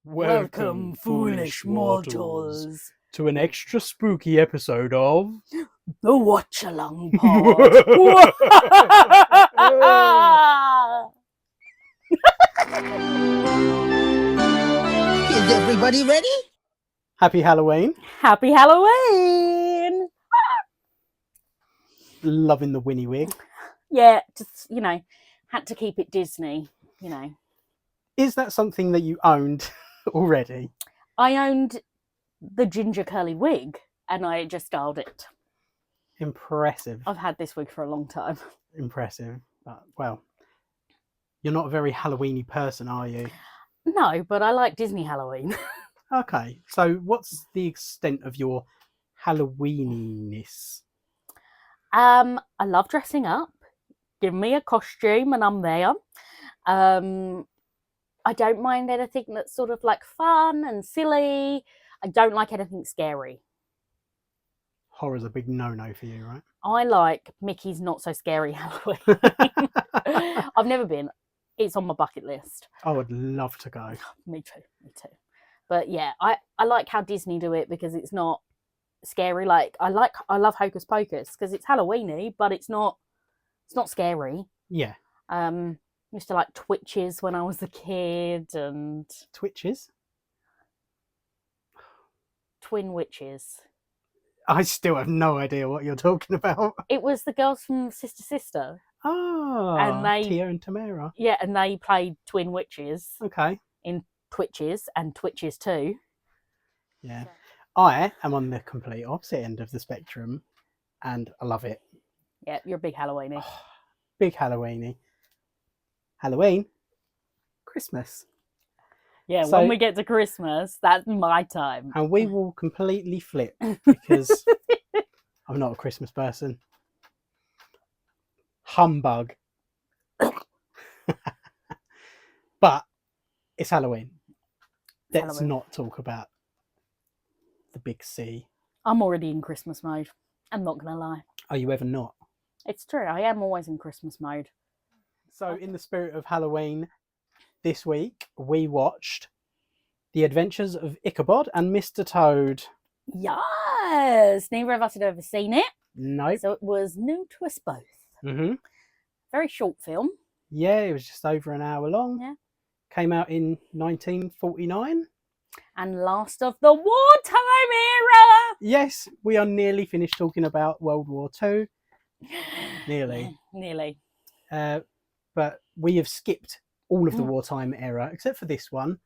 Welcome, foolish mortals, to an extra spooky episode of The Watch Along Pod. Is everybody ready? Happy Halloween. Happy Halloween! Loving the Winnie wig. Yeah, just, had to keep it Disney, Is that something that you owned already? I owned the ginger curly wig and I just styled it. Impressive. I've had this wig for a long time. Impressive. But, well, you're not a very Halloweeny person, are you? No, but I like Disney Halloween. Okay, so what's the extent of your Halloweeniness? I love dressing up. Give me a costume and I'm there. I don't mind anything that's sort of like fun and silly. I don't like anything scary. Horror's a big no-no for you, right? I like Mickey's Not So Scary Halloween. I've never been. It's on my bucket list. I would love to go. Me too. But yeah, I like how Disney do it because it's not scary. Like I love Hocus Pocus because it's Halloweeny, but it's not scary. Yeah. Used to like Twitches when I was a kid and Twitches? Twin Witches. I still have no idea what you're talking about. It was the girls from Sister. Oh, And they- Tia and Tamara. Yeah, and they played Twin Witches Okay. in Twitches and Twitches too. Yeah. I am on the complete opposite end of the spectrum and I love it. Yeah, you're a big Halloweeny. Big Halloweeny. Halloween, Christmas. Yeah, So- when we get to Christmas, that's my time. And we will completely flip because I'm not a Christmas person. Humbug. But it's Halloween. Let's Halloween. not talk about the big C. I'm already in Christmas mode. I'm not going to lie. Are you ever not? It's true. I am always in Christmas mode. So, in the spirit of Halloween, this week we watched The Adventures of Ichabod and Mr. Toad. Yes! Neither of us had ever seen it. Nope. So it was new to us both. Mm-hmm. Very short film. Yeah, it was just over an hour long. Yeah. Came out in 1949. And last of the wartime era. Yes, we are nearly finished talking about World War II. Nearly. Nearly. But we have skipped all of the Mm. wartime era, except for this one,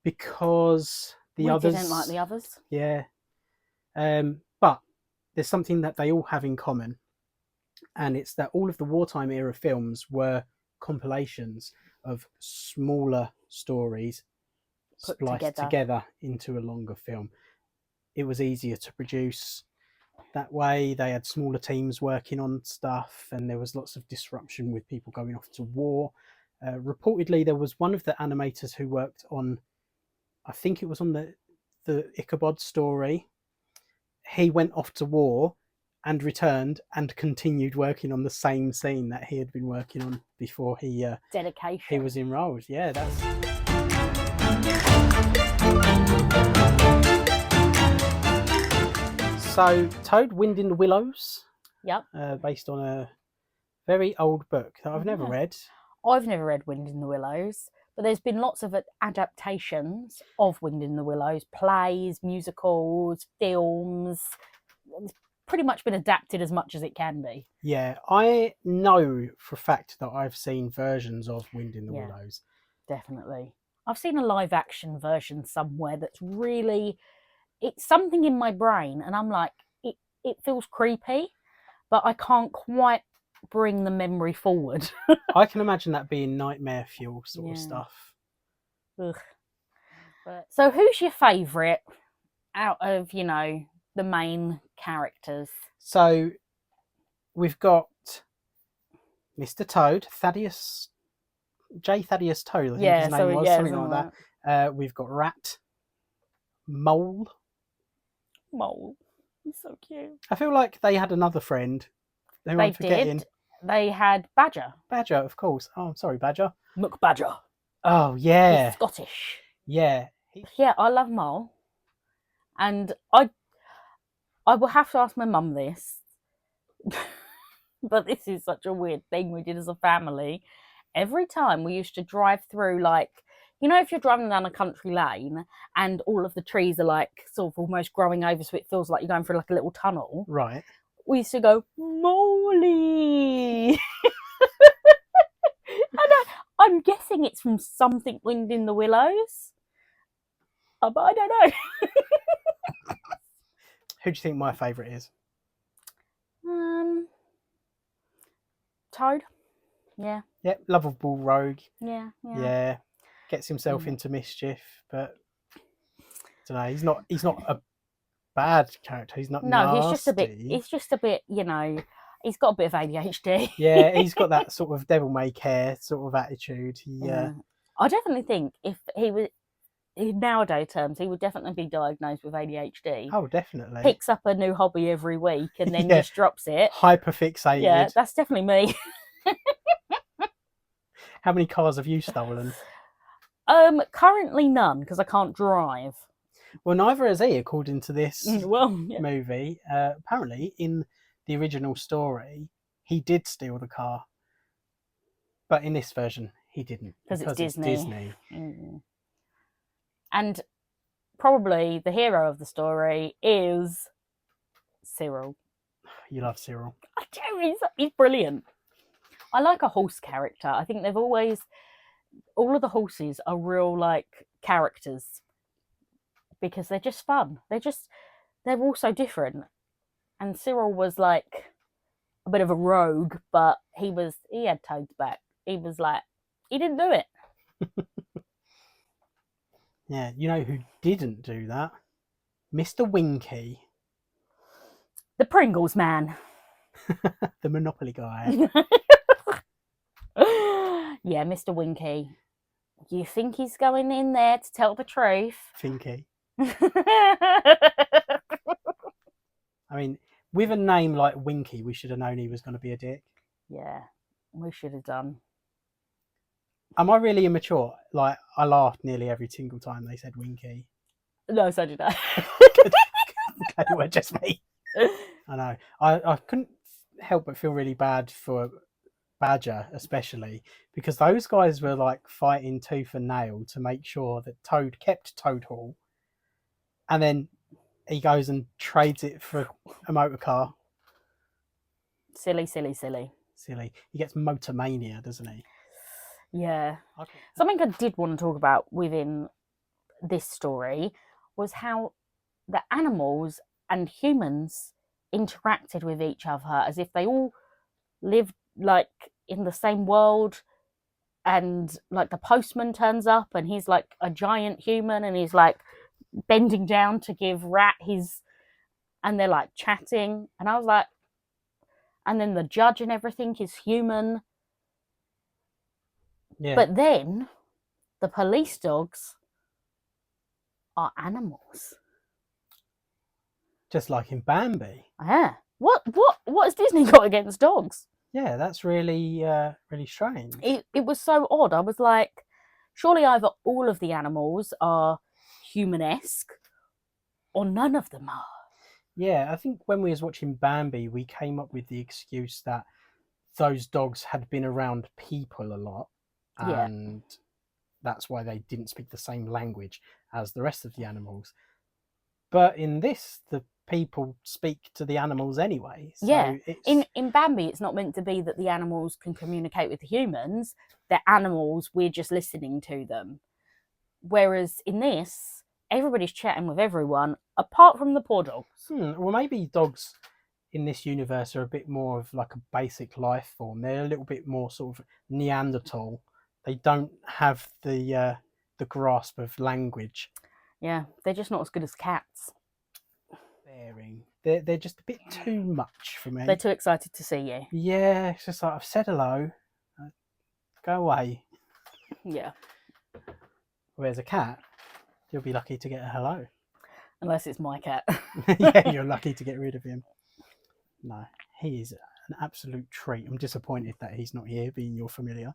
because the others... We didn't like the others. Yeah. But there's something that they all have in common, and it's that all of the wartime era films were compilations of smaller stories Put spliced together. together into a longer film. It was easier to produce that way. They had smaller teams working on stuff, and there was lots of disruption with people going off to war. Reportedly, there was one of the animators who worked on, I think it was on the Ichabod story. He went off to war and returned and continued working on the same scene that he had been working on before he Dedication. was enrolled. Yeah, that's... So, Toad, Wind in the Willows, Yep. based on a very old book that I've never Yeah. read. I've never read Wind in the Willows, but there's been lots of adaptations of Wind in the Willows, plays, musicals, films. It's pretty much been adapted as much as it can be. Yeah, I know for a fact that I've seen versions of Wind in the Yeah. Willows. Definitely. I've seen a live action version somewhere that's really, it's something in my brain and I'm like, it feels creepy, but I can't quite bring the memory forward. I can imagine that being nightmare fuel sort of Yeah. stuff. Ugh. So who's your favourite out of, the main characters? So we've got Mr. Toad, Thaddeus Toad, I think his name was, something like that. We've got Rat, Mole. Mole. He's so cute. I feel like they had another friend who They I'm forgetting. did. They had Badger. Badger, of course. Oh, I'm sorry, Badger. McBadger. Oh, He's yeah. Scottish. Yeah. Yeah, I love Mole. And I will have to ask my mum this, but this is such a weird thing we did as a family. Every time we used to drive through, like, you know, if you're driving down a country lane and all of the trees are like sort of almost growing over, so it feels like you're going through like a little tunnel. Right. We used to go, Molly. I'm guessing it's from something winged in the willows. But I don't know. Who do you think my favourite is? Toad. Yeah. Yep, lovable rogue. Yeah. Yeah. Gets himself Mm. into mischief, but I don't know, he's not a bad character. He's not No, nasty. he's just a bit, you know, he's got a bit of ADHD. Yeah, he's got that sort of devil may care sort of attitude. Yeah. I definitely think if he was in nowadays terms, he would definitely be diagnosed with ADHD. Oh, definitely. Picks up a new hobby every week and then Yeah. just drops it. Hyperfixated. Yeah, that's definitely me. How many cars have you stolen? Currently none because I can't drive. Well, neither has he, according to this Well, yeah. movie. Apparently, in the original story, he did steal the car, but in this version, he didn't Because it's Disney. Disney. And probably the hero of the story is Cyril. You love Cyril. I do. He's brilliant. I like a horse character. I think they've always, all of the horses are real like characters because they're just fun. They're all so different. And Cyril was like a bit of a rogue, but he had Toad's back. He was like, he didn't do it. Yeah, you know who didn't do that? Mr. Winky, The Pringles man. the Monopoly guy. Yeah, Mr. Winky. You think he's going in there to tell the truth? Finky. I mean, with a name like Winky, we should have known he was going to be a dick. Yeah, we should have done. Am I really immature? Like, I laughed nearly every single time they said Winky. No, so did I. Glad it weren't just me. I know. I couldn't help but feel really bad for Badger, especially because those guys were like fighting tooth and nail to make sure that Toad kept Toad Hall, and then he goes and trades it for a motor car. Silly. Silly. He gets motor mania, doesn't he? Yeah. Something I did want to talk about within this story was how the animals and humans interacted with each other as if they all lived like in the same world, and like the postman turns up and he's like a giant human and he's like bending down to give Rat his, and they're like chatting, and I was like, and then the judge and everything is human. Yeah. But then the police dogs are animals. Just like in Bambi. Yeah. What has Disney got against dogs? Yeah, that's really really strange. It was so odd. I was like, surely either all of the animals are human-esque or none of them are. Yeah, I think when we was watching Bambi, we came up with the excuse that those dogs had been around people a lot, and that's why they didn't speak the same language as the rest of the animals. But in this, the people speak to the animals anyway. So Yeah. it's... In Bambi, it's not meant to be that the animals can communicate with the humans. They're animals, we're just listening to them. Whereas in this, everybody's chatting with everyone, apart from the poor dogs. Well, maybe dogs in this universe are a bit more of like a basic life form. They're a little bit more sort of Neanderthal. They don't have the grasp of language. Yeah, they're just not as good as cats. They're just a bit too much for me. They're too excited to see you. Yeah, it's just like, I've said hello. Go away. Yeah. Whereas a cat, you'll be lucky to get a hello. Unless it's my cat. Yeah, you're lucky to get rid of him. No, he is an absolute treat. I'm disappointed that he's not here, being your familiar.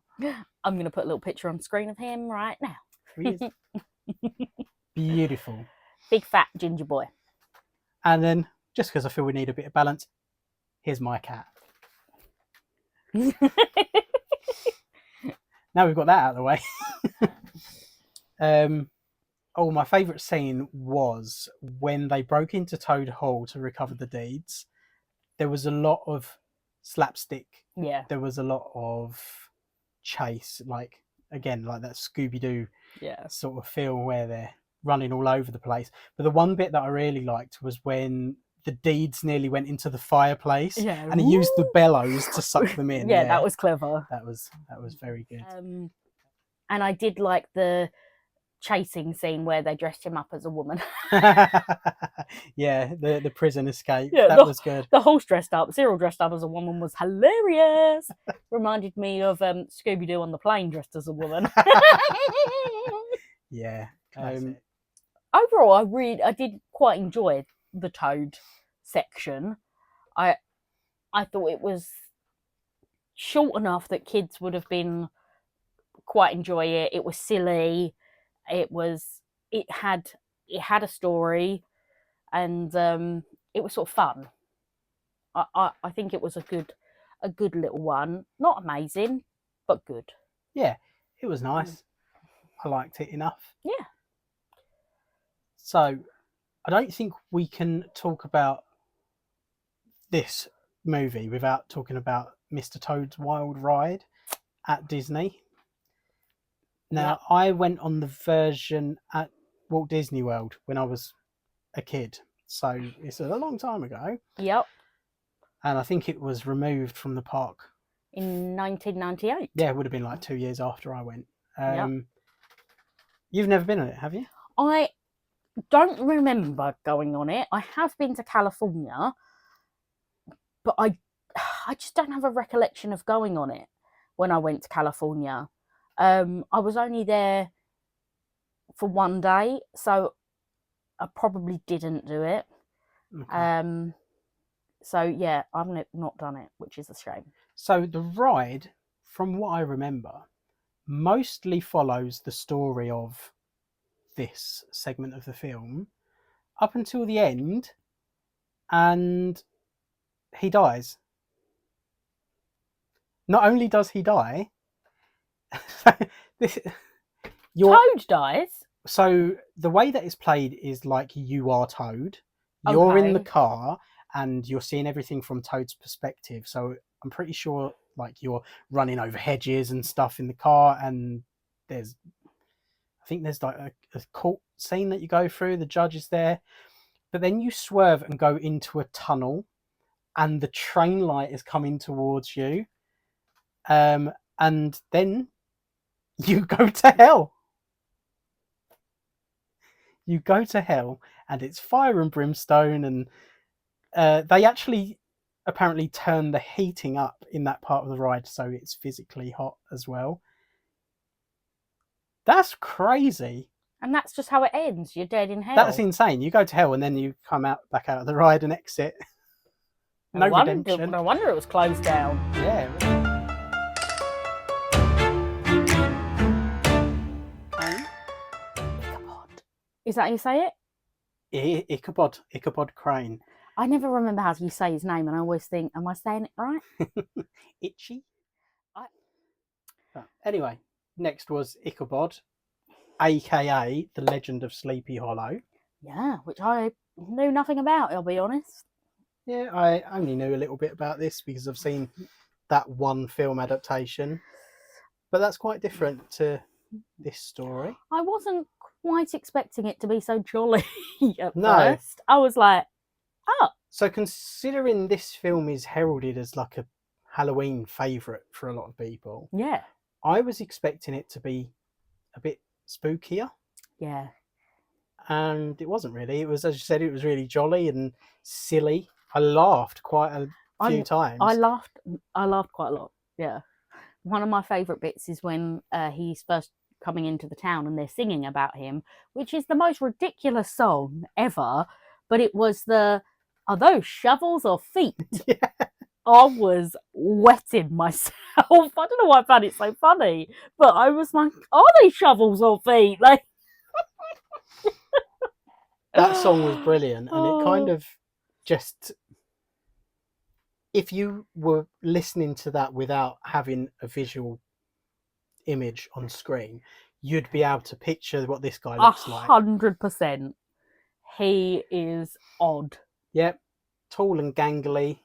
I'm going to put a little picture on screen of him right now. He is. Beautiful. Big fat ginger boy. And then, just because I feel we need a bit of balance, here's my cat. Now we've got that out of the way. My favourite scene was when they broke into Toad Hall to recover the deeds. There was a lot of slapstick. Yeah. There was a lot of chase, like that Scooby-Doo sort of feel where they're running all over the place. But the one bit that I really liked was when the deeds nearly went into the fireplace and he used the bellows to suck them in. Yeah, that was clever. That was very good. And I did like the chasing scene where they dressed him up as a woman. Yeah, the prison escape. Yeah, that was good. The horse dressed up, Cyril dressed up as a woman was hilarious. Reminded me of Scooby-Doo on the plane dressed as a woman. Yeah. Overall, I did quite enjoy the Toad section. I thought it was short enough that kids would have been quite enjoy it. It was silly. It had a story, and it was sort of fun. I think it was a good little one. Not amazing, but good. Yeah, it was nice. I liked it enough. Yeah. So, I don't think we can talk about this movie without talking about Mr. Toad's Wild Ride at Disney. Now, I went on the version at Walt Disney World when I was a kid. So, it's a long time ago. Yep. And I think it was removed from the park. In 1998. Yeah, it would have been like 2 years after I went. You've never been on it, have you? I don't remember going on it. I have been to California, but I just don't have a recollection of going on it when I went to California. I was only there for one day, so I probably didn't do it. Okay. So yeah, I've not done it, which is a shame. So the ride, from what I remember, mostly follows the story of this segment of the film up until the end, and he dies. Not only does he die, Toad dies. So the way that it's played is like you are Toad. You're in the car and you're seeing everything from Toad's perspective. So I'm pretty sure like you're running over hedges and stuff in the car, and I think there's like a court scene that you go through. The judge is there, but then you swerve and go into a tunnel, and the train light is coming towards you, and then you go to hell. You go to hell, and it's fire and brimstone, and they actually apparently turn the heating up in that part of the ride so it's physically hot as well. That's crazy. And that's just how it ends. You're dead in hell. That's insane. You go to hell and then you come back out of the ride and exit. No redemption. No wonder it was closed down. Yeah. Ichabod. Is that how you say it? Ichabod Crane. I never remember how you say his name, and I always think, am I saying it right? Itchy. Anyway, next was Ichabod, aka the Legend of Sleepy Hollow. Yeah, which I knew nothing about, I'll be honest. Yeah, I only knew a little bit about this because I've seen that one film adaptation, but that's quite different to this story. I wasn't quite expecting it to be so jolly at first. I was like, oh. So considering this film is heralded as like a Halloween favourite for a lot of people, yeah, I was expecting it to be a bit spookier. Yeah. And it wasn't really. It was, as you said, it was really jolly and silly. I laughed quite a few times. I laughed quite a lot. Yeah. One of my favourite bits is when he's first coming into the town and they're singing about him, which is the most ridiculous song ever. But it was are those shovels or feet? Yeah. I was wetting myself. I don't know why I found it so funny, but I was like, are they shovels or feet? Like, That song was brilliant, and it kind Oh. of just, if you were listening to that without having a visual image on screen, you'd be able to picture what this guy looks like. 100%. He is odd. Yep, tall and gangly,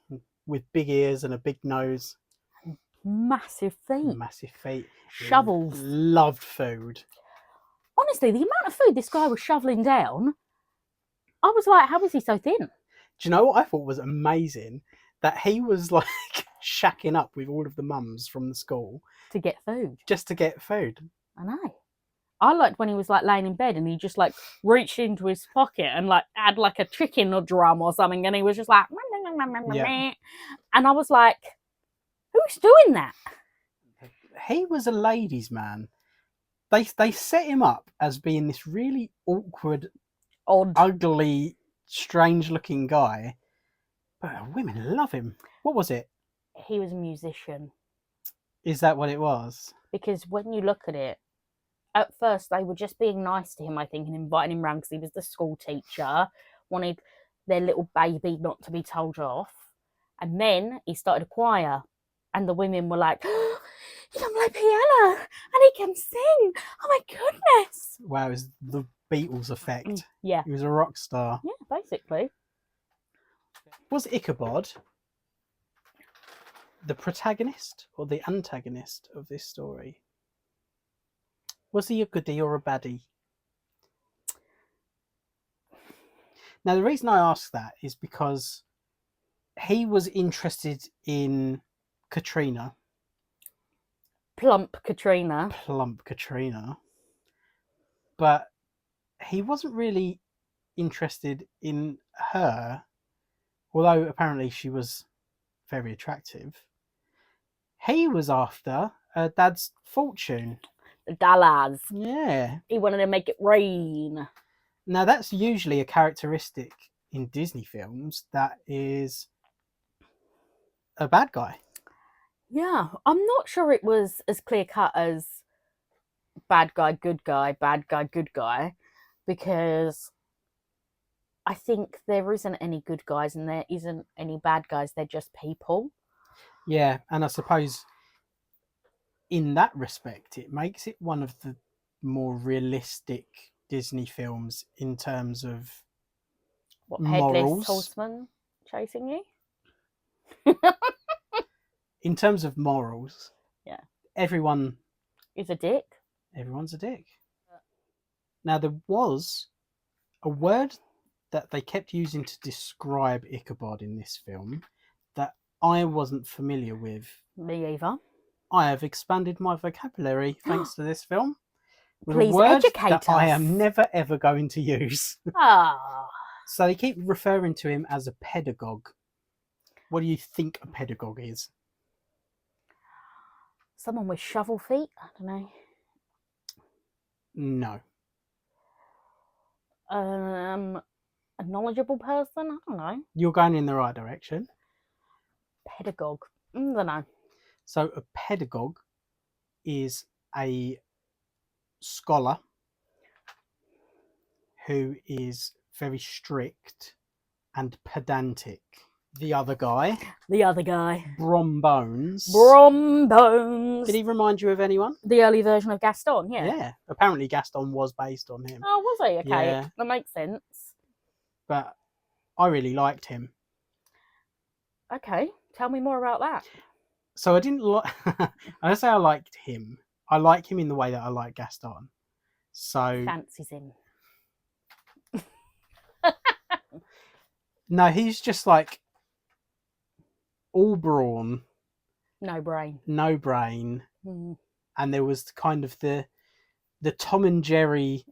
with big ears and a big nose, Massive feet. massive feet. Shovels. Loved food. Honestly, the amount of food this guy was shoveling down, I was like, how is he so thin? Do you know what I thought was amazing? That he was like shacking up with all of the mums from the school To get food. just to get food. I know. I liked when he was like laying in bed and he just like reached into his pocket and like had like a chicken or drum or something, and he was just like, Yeah. and I was like, who's doing that? He was a ladies' man. They set him up as being this really awkward, Odd. ugly, strange-looking guy, but women love him. What was it? He was a musician. Is that what it was? Because when you look at it, at first they were just being nice to him, I think, and inviting him round because he was the school teacher, wanted their little baby not to be told off. And then he started a choir, and the women were like, oh, he can play piano and he can sing. Oh my goodness. Wow, it was the Beatles effect. Yeah. He was a rock star. Yeah, basically. Was Ichabod the protagonist or the antagonist of this story? Was he a goodie or a baddie? Now, the reason I ask that is because he was interested in Katrina, Plump Katrina. plump Katrina, but he wasn't really interested in her, although apparently she was very attractive. He was after her dad's fortune. The dollars. Yeah. He wanted to make it rain. Now, that's usually a characteristic in Disney films that is a bad guy. Yeah, I'm not sure it was as clear cut as bad guy, good guy, bad guy, good guy, because I think there isn't any good guys and there isn't any bad guys. They're just people. Yeah, and I suppose in that respect, it makes it one of the more realistic Disney films in terms of What, morals. headless horseman chasing you? In terms of morals, Yeah. everyone's Is a dick. a dick. Now, there was a word that they kept using to describe Ichabod in this film that I wasn't familiar with. Me either. I have expanded my vocabulary thanks to this film. With Please a word educate that I us. am never ever going to use. Ah. So they keep referring to him as a pedagogue. What do you think a pedagogue is? Someone with shovel feet? I don't know. No. A knowledgeable person? I don't know. You're going in the right direction. Pedagogue? I don't know. So a pedagogue is a scholar who is very strict and pedantic. The other guy, Brombones. Brombones. Did he remind you of anyone? The early version of Gaston, yeah. Yeah. Apparently Gaston was based on him. Oh, was he? Okay, Yeah. that makes sense. But I really liked him. Okay, tell me more about that. So I didn't like... I don't say I liked him. I like him in the way that I like Gaston. So... Fancies him. No, he's just like... all brawn, No brain. no brain, Mm. and there was kind of the Tom and Jerry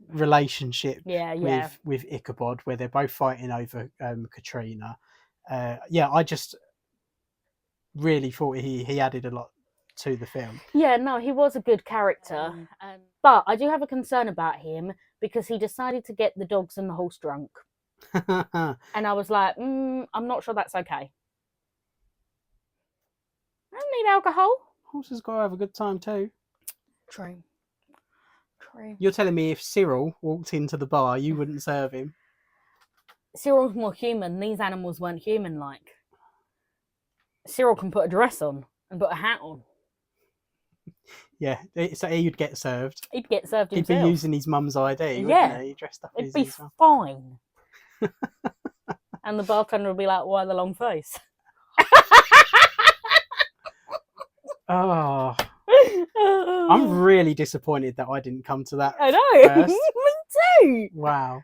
relationship Yeah. with Ichabod, where they're both fighting over Katrina. Yeah, I just really thought he added a lot to the film. Yeah, no, he was a good character. But I do have a concern about him because he decided to get the dogs and the horse drunk. And I was like, I'm not sure that's okay. I don't need alcohol. Horses got to have a good time too. True. You're telling me if Cyril walked into the bar, you wouldn't serve him? Cyril's more human. These animals weren't human-like. Cyril can put a dress on and put a hat on. Yeah, so he'd get served. He'd get served He'd be himself. using his mum's ID, Yeah. wouldn't he? Dressed up It'd as be his mum. fine. And the bartender would be like, why the long face? Oh, I'm really disappointed that I didn't come to that I know. first. Me too. Wow.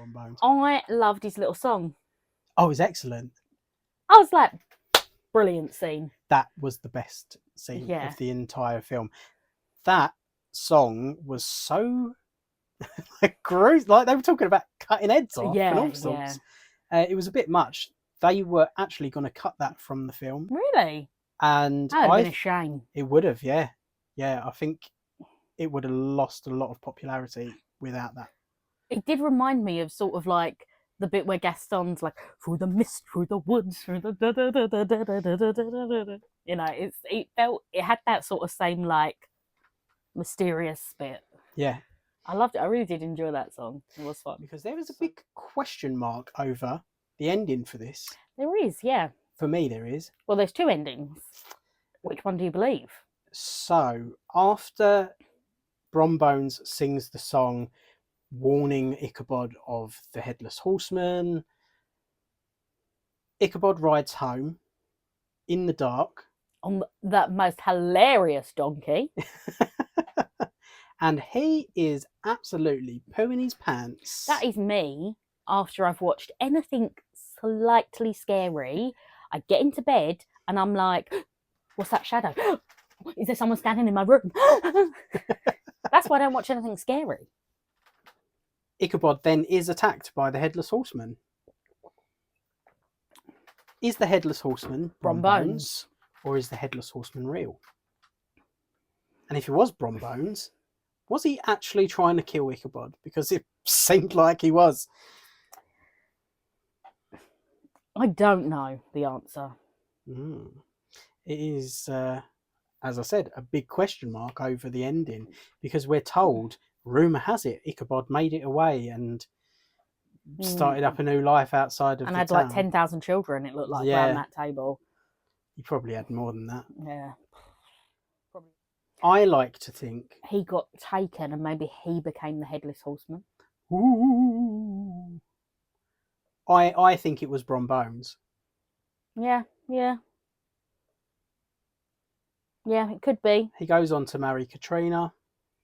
Bones. I loved his little song. Oh, it was excellent. I was like, brilliant scene. That was the best scene Yeah. of the entire film. That song was so gross. Like they were talking about cutting heads off and all sorts. It was a bit much. They were actually going to cut that from the film. Really? And That would have been a shame. It would have, yeah. Yeah, I think it would have lost a lot of popularity without that. It did remind me of sort of like the bit where Gaston's like, through the mist, through the woods, through the da da da da da da da da da da da. You know, it had that sort of same like mysterious bit. Yeah. I loved it. I really did enjoy that song. It was fun. Because there was a big question mark over the ending for this. There is, yeah. For me, there is. Well, there's two endings. Which one do you believe? So, after Brombones sings the song warning Ichabod of the Headless Horseman, Ichabod rides home in the dark. On that most hilarious donkey. And he is absolutely pooing his pants. That is me after I've watched anything slightly scary. I get into bed and I'm like, what's that shadow? Is there someone standing in my room? That's why I don't watch anything scary. Ichabod then is attacked by the Headless Horseman. Is the Headless Horseman Brombones, or is the Headless Horseman real? And if he was Brombones, was he actually trying to kill Ichabod? Because it seemed like he was. I don't know the answer. It is, as I said, a big question mark over the ending, because we're told, rumour has it, Ichabod made it away and started up a new life outside of and the had town. like 10,000 children, it looked like, around that table. He probably had more than that. Yeah. I like to think he got taken and maybe he became the Headless Horseman. Ooh. I think it was Brombones. Yeah, yeah. Yeah, it could be. He goes on to marry Katrina.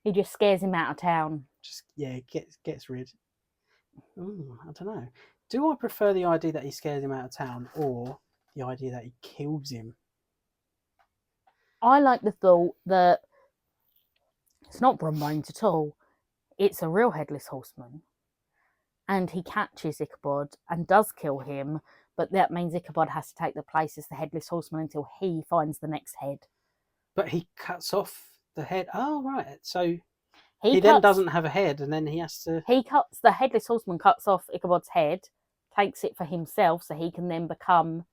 He just scares him out of town. Just, yeah, gets rid. Ooh, I don't know. Do I prefer the idea that he scares him out of town or the idea that he kills him? I like the thought that it's not Brombones at all. It's a real Headless Horseman. And he catches Ichabod and does kill him, but that means Ichabod has to take the place as the Headless Horseman until he finds the next head. But he cuts off the head. Oh, right. So he then doesn't have a head and then he has to... The Headless Horseman cuts off Ichabod's head, takes it for himself so he can then become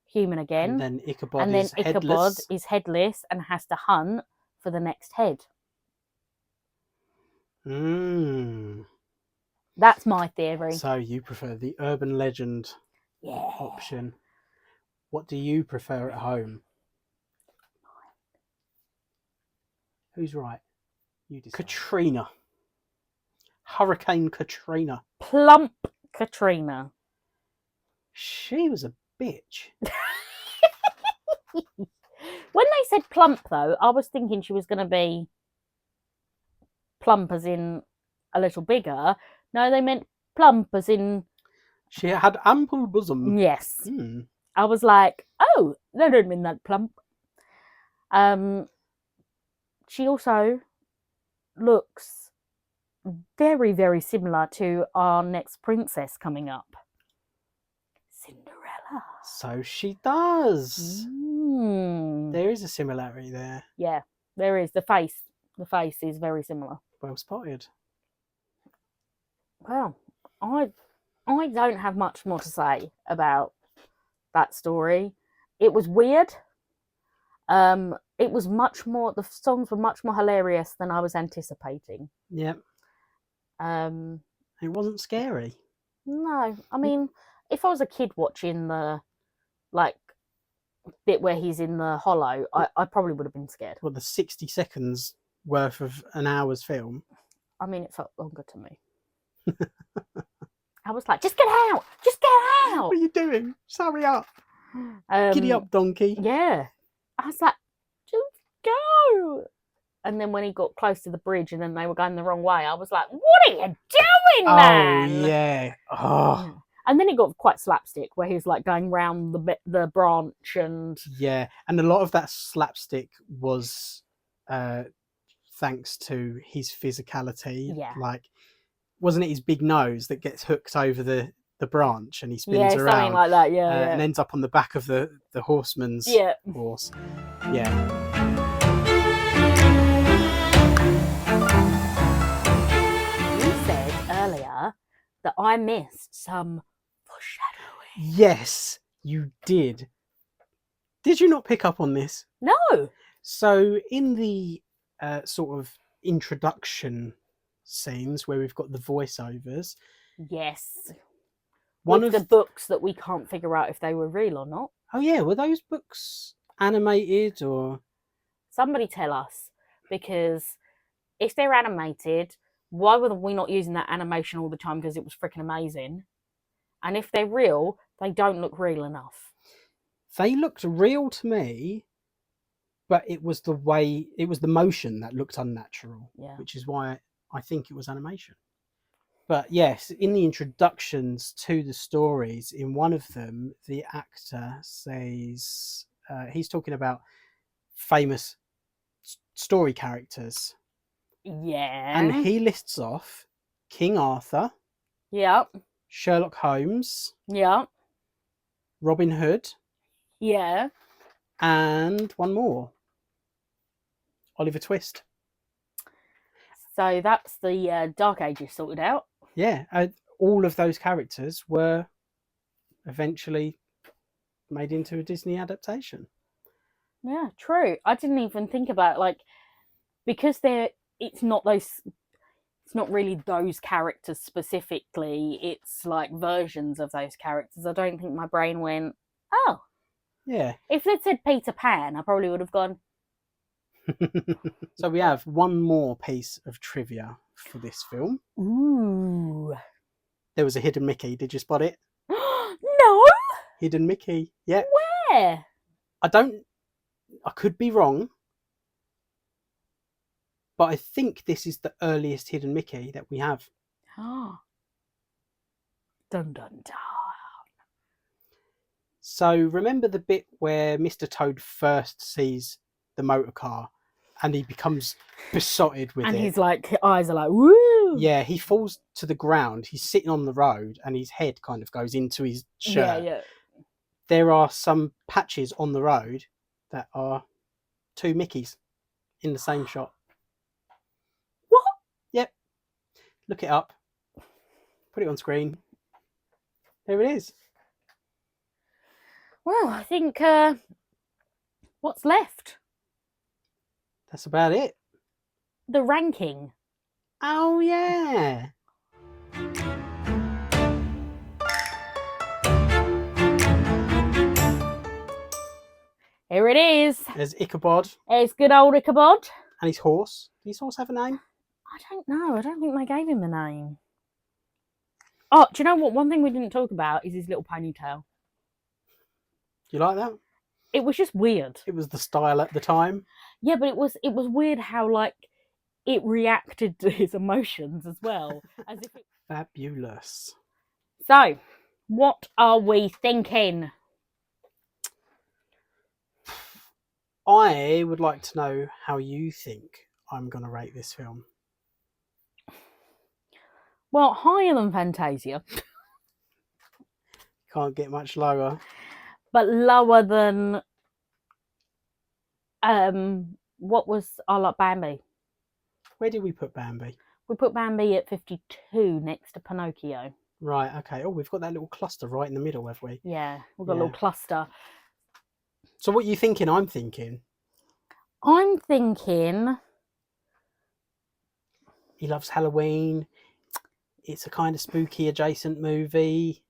human again. And then Ichabod is headless and has to hunt for the next head. That's my theory. So you prefer the urban legend option. What do you prefer at home? Who's right? You decide. Katrina. Hurricane Katrina. Plump Katrina. She was a bitch. When they said plump, though, I was thinking she was going to be plump as in a little bigger. No, they meant plump as in... She had ample bosom. Yes. I was like, oh, they don't mean that plump. She also looks very, very similar to our next princess coming up. Cinderella. So she does. There is a similarity there. Yeah, there is. The face is very similar. Well spotted. Well, I don't have much more to say about that story. It was weird. It was the songs were much more hilarious than I was anticipating. Yep. It wasn't scary. No, I mean, if I was a kid watching the like bit where he's in the hollow, I probably would have been scared. Well, the 60 seconds worth of an hour's film. I mean, it felt longer to me. I was like, just get out! Just get out! What are you doing? Just hurry up. Giddy up, donkey. Yeah. I was like, just go. And then when he got close to the bridge and then they were going the wrong way, I was like, what are you doing, man? Oh, yeah. Oh. Yeah. And then it got quite slapstick where he was like going round the branch and... Yeah, and a lot of that slapstick was thanks to his physicality. Yeah. Like, wasn't it his big nose that gets hooked over the branch and he spins Yeah, around? something like that, yeah. And ends up on the back of the horseman's horse. Yeah. You said earlier that I missed some foreshadowing. Yes, you did. Did you not pick up on this? No. So in the sort of introduction scenes where we've got the voiceovers, Yes. one With of the books that we can't figure out if they were real or not. Oh yeah, were those books animated or? Somebody tell us, because if they're animated, why were we not using that animation all the time? Because it was freaking amazing. And if they're real, they don't look real enough. They looked real to me, but it was the motion that looked unnatural, which is why I think it was animation. But yes, in the introductions to the stories, in one of them, the actor says, he's talking about famous story characters. Yeah. And he lists off King Arthur. Yeah. Sherlock Holmes. Yeah. Robin Hood. Yeah. And one more. Oliver Twist. So that's the Dark Ages sorted out. Yeah, all of those characters were eventually made into a Disney adaptation. Yeah, true. I didn't even think about because it's not really those characters specifically. It's like versions of those characters. I don't think my brain went, oh. Yeah. If they'd said Peter Pan, I probably would have gone. So we have one more piece of trivia for this film. Ooh. There was a hidden Mickey. Did you spot it? No. Hidden Mickey. Yeah. Where? I could be wrong, but I think this is the earliest hidden Mickey that we have. Oh. Dun dun dun. So remember the bit where Mr. Toad first sees the motor car and he becomes besotted with it? And his eyes are like, woo! Yeah, he falls to the ground. He's sitting on the road and his head kind of goes into his shirt. Yeah. There are some patches on the road that are two Mickeys in the same shot. What? Yep. Look it up. Put it on screen. There it is. Well, I think what's left? That's about it. The ranking. Oh, yeah. Here it is. There's Ichabod. It's good old Ichabod. And his horse. Does his horse have a name? I don't know. I don't think they gave him a name. Oh, do you know what? One thing we didn't talk about is his little ponytail. Do you like that? It was just weird. It was the style at the time. Yeah, but it was weird how it reacted to his emotions as well. As if it... Fabulous. So, what are we thinking? I would like to know how you think I'm going to rate this film. Well, higher than Fantasia. Can't get much lower. But lower than what was Bambi? Where did we put Bambi? We put Bambi at 52 next to Pinocchio. Right, okay. Oh, we've got that little cluster right in the middle, have we? Yeah, we've got a little cluster. So what are you thinking I'm thinking? I'm thinking... He loves Halloween. it's a kind of spooky adjacent movie.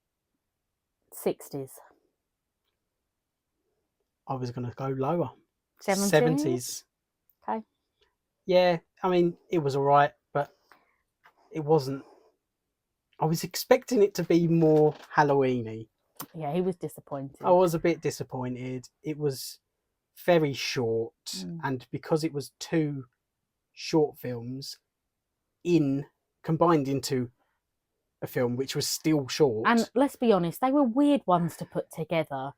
60s. I was going to go lower. 70s? 70s. Okay. Yeah, I mean, it was all right, but it wasn't. I was expecting it to be more Halloween-y. Yeah, he was disappointed. I was a bit disappointed. It was very short, and because it was 2 short films combined into a film which was still short. And let's be honest, they were weird ones to put together.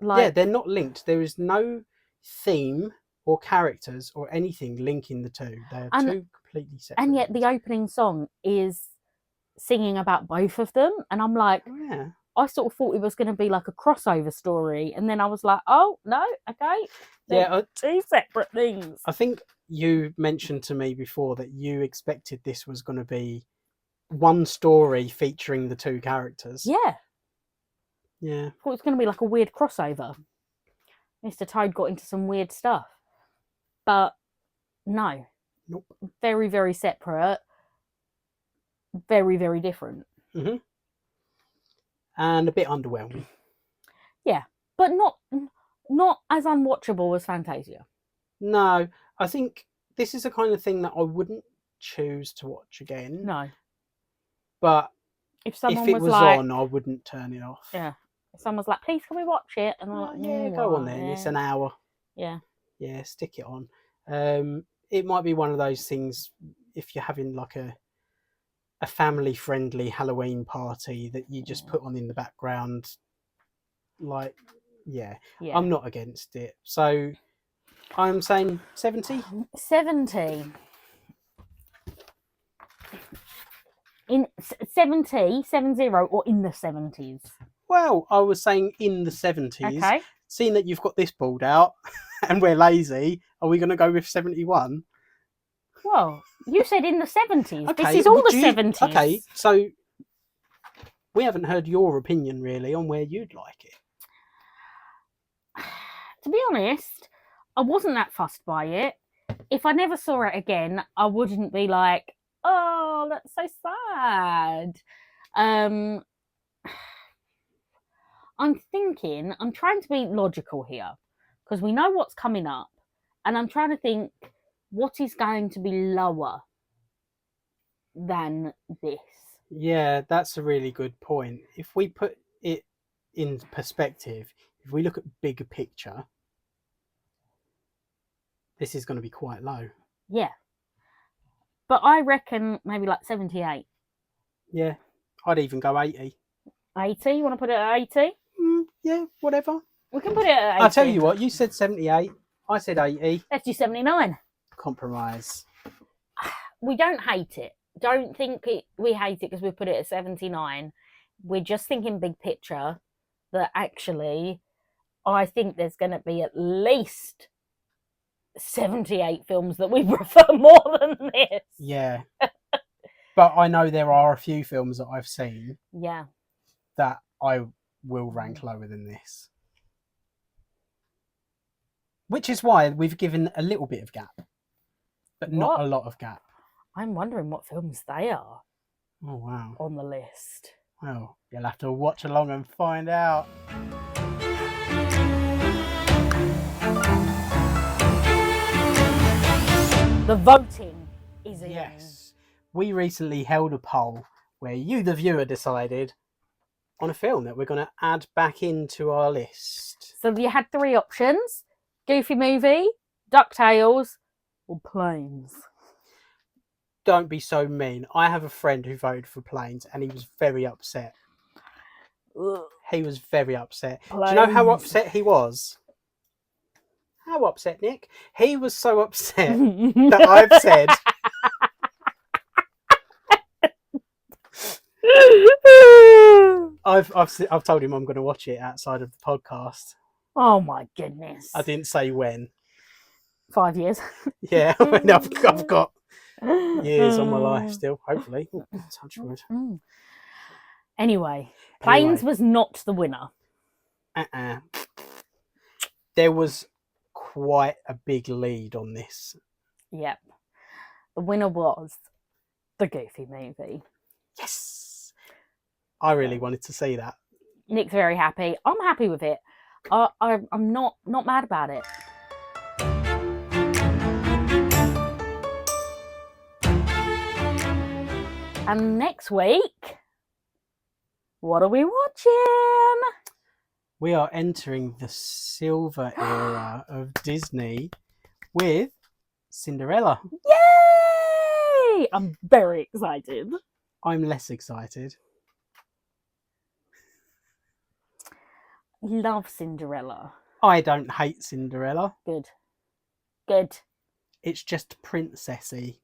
Yeah, they're not linked. There is no theme or characters or anything linking the two. They're 2 completely separate. And yet the opening song is singing about both of them, and I'm like, Oh, yeah. I sort of thought it was going to be like a crossover story, and then I was like, oh no, okay, Yeah, 2 separate things. I think you mentioned to me before that you expected this was going to be one story featuring the 2 characters. Yeah, Yeah. I thought it was going to be like a weird crossover. Mr. Toad got into some weird stuff, but no. Nope. Very, very separate. Very, very different. Mm-hmm. And a bit underwhelming. Yeah, but not as unwatchable as Fantasia. No, I think this is the kind of thing that I wouldn't choose to watch again. No. But if someone it was was like, on, I wouldn't turn it off. Yeah. If someone's like, please can we watch it? And I'm like, yeah, go on then. Yeah. It's an hour. Yeah. Yeah, stick it on. It might be one of those things if you're having like a family-friendly Halloween party that you just put on in the background. Like, yeah, I'm not against it. So I'm saying 70. 70. In 70, 70, or in the 70s? Well, I was saying in the 70s. Okay. Seeing that you've got this balled out and we're lazy, are we going to go with 71? Well, you said in the 70s. Okay, this is all the 70s. Okay, so we haven't heard your opinion really on where you'd like it. To be honest, I wasn't that fussed by it. If I never saw it again, I wouldn't be like, oh, that's so sad. I'm trying to be logical here because we know what's coming up, and I'm trying to think what is going to be lower than this. Yeah, that's a really good point. If we put it in perspective, if we look at bigger picture, this is going to be quite low. Yeah. But I reckon maybe like 78. Yeah, I'd even go 80. 80? You want to put it at 80? Yeah, whatever. We can put it at 80. I'll tell you what, you said 78. I said 80. Let's do 79. Compromise. We don't hate it. Don't think we hate it because we put it at 79. We're just thinking big picture that actually I think there's going to be at least 78 films that we prefer more than this. Yeah. But I know there are a few films that I've seen that I will rank lower than this. Which is why we've given a little bit of gap, but not a lot of gap. I'm wondering what films they are. Oh, wow. On the list. Well, you'll have to watch along and find out. The voting is in. Yes. We recently held a poll where you, the viewer, decided on a film that we're going to add back into our list. So you had 3 options: Goofy Movie, DuckTales, or Planes. Don't be so mean. I have a friend who voted for Planes and he was very upset. Ugh. He was very upset. Planes. Do you know how upset he was? How upset, Nick? He was so upset that I've said... I've told him I'm going to watch it outside of the podcast. Oh my goodness. I didn't say when. 5 years. Yeah, I mean, I've got years on my life still, hopefully. Touch wood. Anyway, Planes was not the winner. There was quite a big lead on this. Yep. The winner was the Goofy Movie. Yes! I really wanted to see that. Nick's very happy. I'm happy with it. I'm not mad about it. And next week, what are we watching? We are entering the silver era of Disney with Cinderella. Yay! I'm very excited. I'm less excited. Love Cinderella. I don't hate Cinderella. Good. Good. It's just princessy.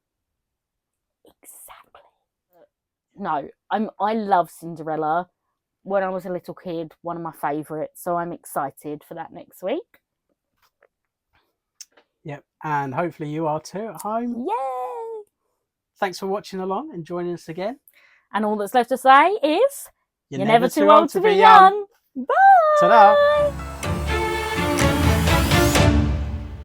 Exactly. No, I love Cinderella. When I was a little kid, one of my favourites. So I'm excited for that next week. Yep, and hopefully you are too at home. Yay! Thanks for watching along and joining us again. And all that's left to say is, You're never too old to be young. Bye! Ta-da!